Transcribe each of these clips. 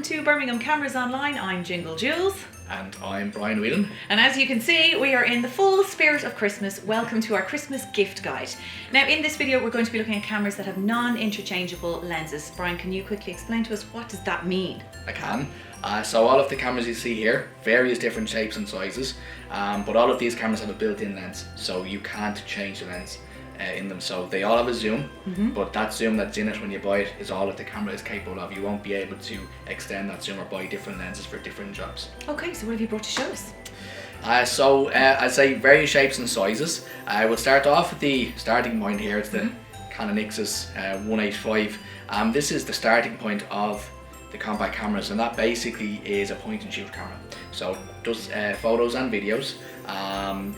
to Birmingham Cameras Online. I'm Jingle Jules. And I'm Brian Whelan. And as you can see, we are in the full spirit of Christmas. Welcome to our Christmas gift guide. Now in this video, we're going to be looking at cameras that have non-interchangeable lenses. Brian, can you quickly explain to us, what does that mean? I can. So all of the cameras you see here, various different shapes and sizes, but all of these cameras have a built-in lens, so you can't change the lens in them. So they all have a zoom, but that zoom that's in it when you buy it is all that the camera is capable of. You won't be able to extend that zoom or buy different lenses for different jobs. Okay, so what have you brought to show us? I'd say various shapes and sizes. We'll start off with the starting point here. It's the Canon Nixus 185. This is the starting point of the compact cameras, and that basically is a point and shoot camera. So it does photos and videos.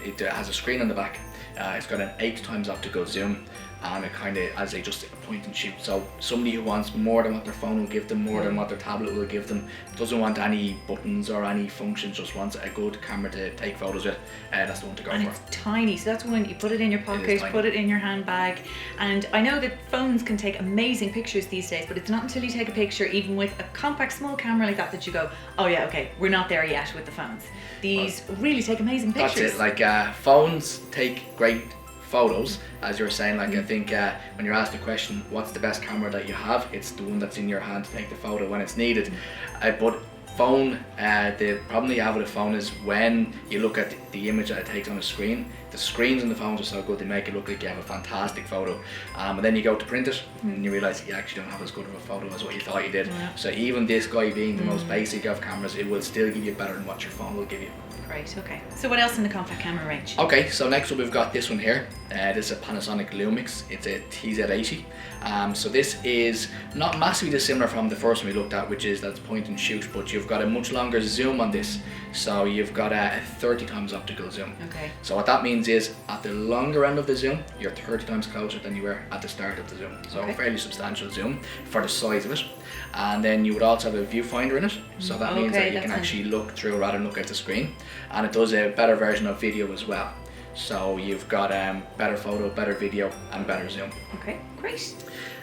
It has a screen on the back. It's got an 8x optical zoom, and it kind of, as just a point and shoot. So somebody who wants more than what their phone will give them, more than what their tablet will give them, doesn't want any buttons or any functions, just wants a good camera to take photos with, that's the one to go for. And it's tiny, so that's one you put it in your pocket, put it in your handbag. And I know that phones can take amazing pictures these days, but it's not until you take a picture, even with a compact small camera like that, that you go, oh yeah, okay, we're not there yet with the phones. These really take amazing pictures. That's it. Phones take great photos, as you were saying. I think when you're asked the question, what's the best camera that you have, it's the one that's in your hand to take the photo when it's needed. But phone, the problem that you have with a phone is when you look at the image that it takes on a screen, the screens on the phones are so good, they make it look like you have a fantastic photo, and then you go to print it and you realise you actually don't have as good of a photo as what you thought you did. So even this guy being the most basic of cameras, it will still give you better than what your phone will give you. Great, okay. So what else in the compact camera range? Okay, so next up we've got this one here. This is a Panasonic Lumix. It's a TZ80. So this is not massively dissimilar from the first one we looked at, which is that's point and shoot, but you've got a much longer zoom on this. So you've got a 30x optical zoom. Okay. So what that means is at the longer end of the zoom, you're 30x closer than you were at the start of the zoom. So a fairly substantial zoom for the size of it. And then you would also have a viewfinder in it. So that means that you can actually look through rather than look at the screen. And it does a better version of video as well. So you've got better photo, better video, and better zoom. Okay, great.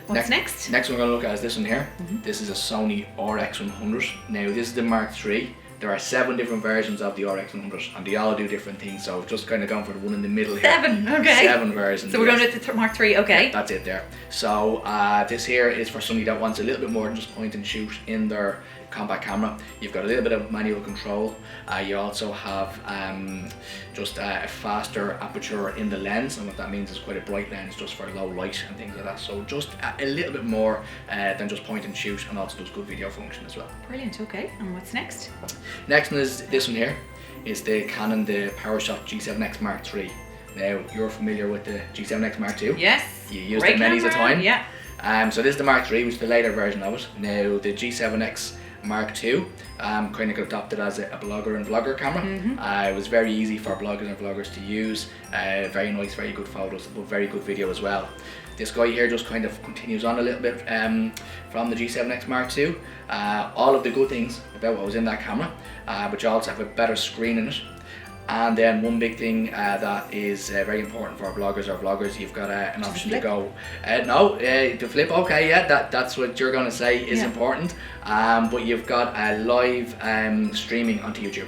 What's next? Next one we're going to look at is this one here. This is a Sony RX100. Now this is the Mark III. There are 7 different versions of the RX100, and they all do different things. So just kind of going for the one in the middle here. 7, okay. 7 versions. So we're going with the Mark III, okay. Yeah, that's it there. So this here is for somebody that wants a little bit more than just point and shoot in their compact camera. You've got a little bit of manual control. You also have just a faster aperture in the lens, and what that means is quite a bright lens just for low light and things like that. So just a little bit more than just point and shoot, and also does good video function as well. Brilliant, okay. And what's next? Next one is this one here. Is the Canon PowerShot G7X Mark III. Now you're familiar with the G7X Mark II? Yes. You used it many a time. Yeah. So this is the Mark III, which is the later version of it. Now the G7X Mark II kind of got adopted as a blogger and vlogger camera. It was very easy for bloggers and vloggers to use. Very nice, very good photos, but very good video as well. This guy here just kind of continues on a little bit from the G7X Mark II. All of the good things about what was in that camera, but you also have a better screen in it. And then one big thing that is very important for bloggers or vloggers, you've got an option to go, the flip, okay, yeah, that's what you're going to say is important, but you've got a live streaming onto YouTube.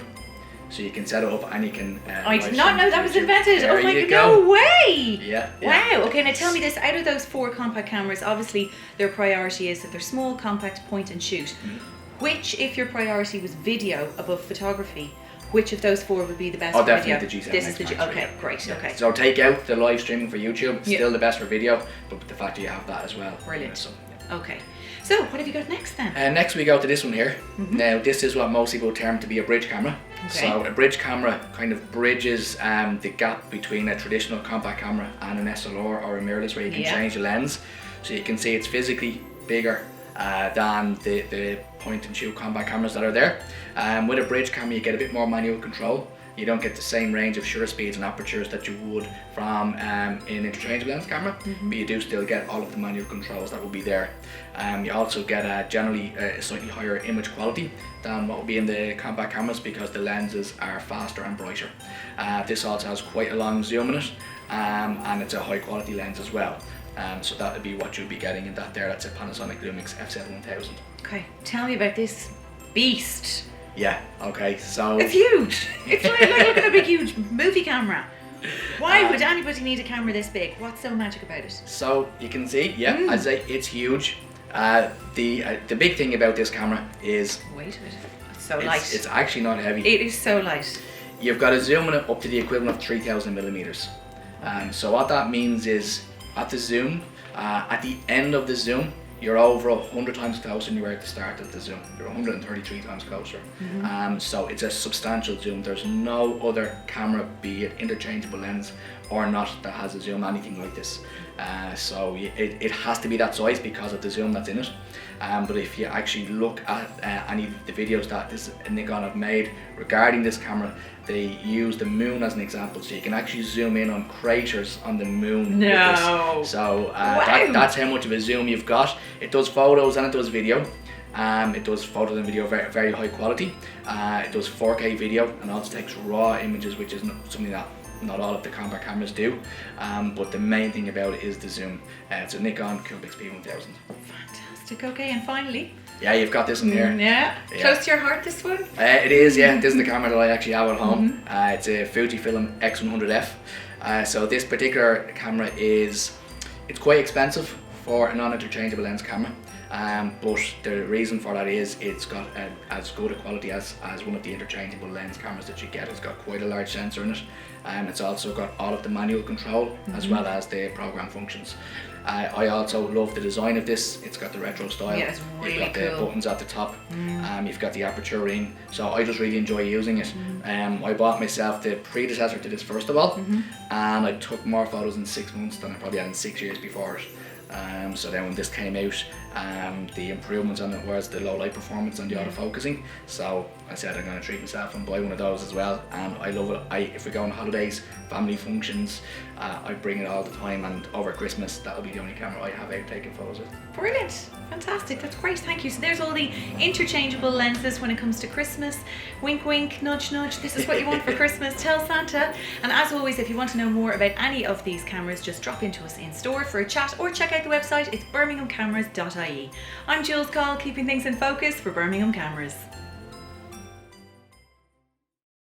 So you can set it up and you can I did not know that was invented. There oh my god, no way! Yeah. Wow, okay, now tell me this, out of those 4 compact cameras, obviously their priority is that they're small, compact, point and shoot. Which, if your priority was video above photography, which of those 4 would be the best for video? Definitely the G7X. This is the okay, great, okay. So take out the live streaming for YouTube, still the best for video, but the fact that you have that as well. Brilliant. So, okay. So what have you got next then? Next we go to this one here. Now this is what most people term to be a bridge camera. Okay. So a bridge camera kind of bridges the gap between a traditional compact camera and an SLR or a mirrorless, where you can change the lens. So you can see it's physically bigger than the point and shoot compact cameras that are there. With a bridge camera you get a bit more manual control. You don't get the same range of shutter speeds and apertures that you would from an interchangeable lens camera, but you do still get all of the manual controls that will be there. You also get generally a slightly higher image quality than what will be in the compact cameras, because the lenses are faster and brighter. This also has quite a long zoom in it, and it's a high quality lens as well. So that would be what you'll be getting in that there. That's a Panasonic Lumix f7 1000. Okay, tell me about this beast. Yeah. Okay. So It's huge. It's like look at a big, huge movie camera. Why would anybody need a camera this big? What's so magic about it? So you can see, yeah, I'd say it's huge. The big thing about this camera is Weight of it. It's so light. it's actually not heavy. It is so light. You've got to zoom in it up to the equivalent of 3,000 millimeters. So what that means is at the zoom, at the end of the zoom, you're over 100 times closer than you were at the start of the zoom. You're 133 times closer. So it's a substantial zoom. There's no other camera, be it interchangeable lens or not, that has a zoom anything like this. So it has to be that size because of the zoom that's in it. But if you actually look at any of the videos that this Nikon have made regarding this camera, they use the moon as an example, so you can actually zoom in on craters on the moon. No. With this. So Wow. that's how much of a zoom you've got. It does photos and it does video. It does photos and video very, very high quality. It does 4K video and also takes raw images, which is something that not all of the compact cameras do. But the main thing about it is the zoom. It's a Nikon Coolpix P1000. Fantastic. Okay, and finally. Yeah, you've got this in here. Yeah. Close to your heart, this one? It is, yeah. This is the camera that I actually have at home. It's a Fujifilm X100F. So this particular camera it's quite expensive for a non-interchangeable lens camera. But the reason for that is it's got as good a quality as one of the interchangeable lens cameras that you get. It's got quite a large sensor in it. It's also got all of the manual control as well as the program functions. I also love the design of this. It's got the retro style. Yeah, it's really You've got cool. the buttons at the top. You've got the aperture ring. So I just really enjoy using it. I bought myself the predecessor to this first of all, and I took more photos in 6 months than I probably had in 6 years before it. So then when this came out, the improvements on it was the low light performance and the autofocusing. So I said I'm going to treat myself and buy one of those as well, and I love it. If we go on holidays, family functions, I bring it all the time, and over Christmas that'll be the only camera I have out taking photos with. Brilliant. Fantastic. That's great. Thank you. So there's all the interchangeable lenses when it comes to Christmas. Wink, wink, nudge, nudge. This is what you want for Christmas. Tell Santa. And as always, if you want to know more about any of these cameras, just drop into us in store for a chat or check out the website. It's birminghamcameras.ie. I'm Jules Call, keeping things in focus for Birmingham Cameras.